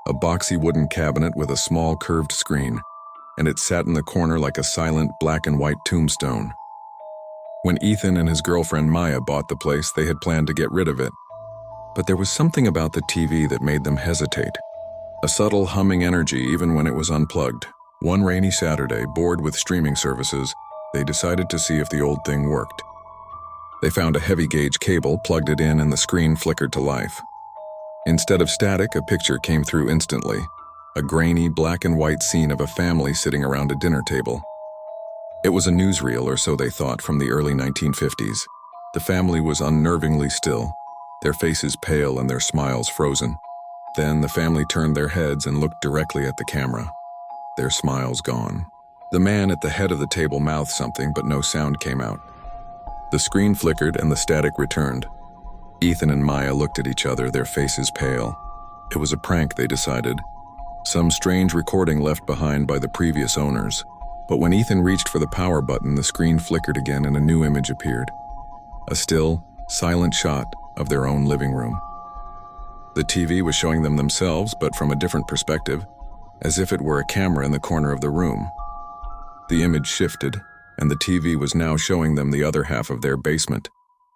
a boxy wooden cabinet with a small curved screen, and it sat in the corner like a silent black and white tombstone. When Ethan and his girlfriend Maya bought the place, they had planned to get rid of it. But there was something about the TV that made them hesitate. A subtle humming energy even when it was unplugged. One rainy Saturday, bored with streaming services, they decided to see if the old thing worked. They found a heavy gauge cable, plugged it in, and the screen flickered to life. Instead of static, a picture came through instantly. A grainy black and white scene of a family sitting around a dinner table. It was a newsreel, or so they thought, from the early 1950s. The family was unnervingly still, their faces pale and their smiles frozen. Then the family turned their heads and looked directly at the camera, their smiles gone. The man at the head of the table mouthed something, but no sound came out. The screen flickered and the static returned. Ethan and Maya looked at each other, their faces pale. It was a prank, they decided. Some strange recording left behind by the previous owners. But when Ethan reached for the power button, the screen flickered again and a new image appeared. A still, silent shot of their own living room. The TV was showing them themselves, but from a different perspective, as if it were a camera in the corner of the room. The image shifted, and the TV was now showing them the other half of their basement,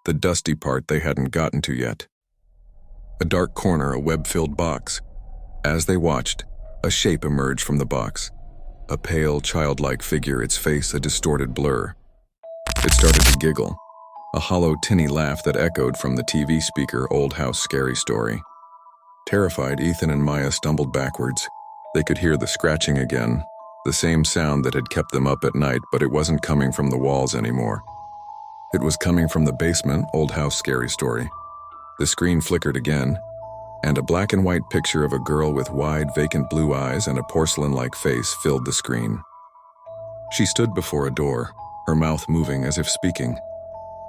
the dusty part they hadn't gotten to yet. A dark corner, a web-filled box. As they watched, a shape emerged from the box. A pale, childlike figure, its face a distorted blur. It started to giggle, a hollow, tinny laugh that echoed from the TV speaker, Old House Scary Story. Terrified, Ethan and Maya stumbled backwards. They could hear the scratching again, the same sound that had kept them up at night, but it wasn't coming from the walls anymore. It was coming from the basement, Old House Scary Story. The screen flickered again, and a black and white picture of a girl with wide, vacant blue eyes and a porcelain-like face filled the screen. She stood before a door, her mouth moving as if speaking.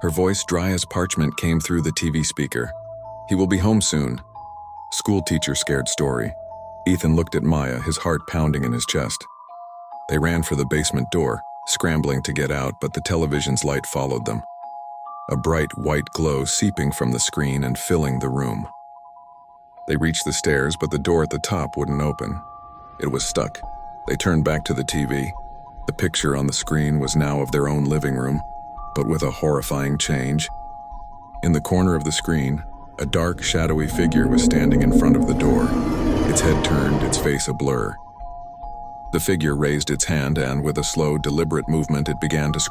Her voice, dry as parchment, came through the TV speaker. "He will be home soon." School teacher scared story. Ethan looked at Maya, his heart pounding in his chest. They ran for the basement door, scrambling to get out, but the television's light followed them. A bright white glow seeping from the screen and filling the room. They reached the stairs, but the door at the top wouldn't open. It was stuck. They turned back to the TV. The picture on the screen was now of their own living room, but with a horrifying change. In the corner of the screen, a dark, shadowy figure was standing in front of the door, its head turned, its face a blur. The figure raised its hand and, with a slow, deliberate movement, it began to scrape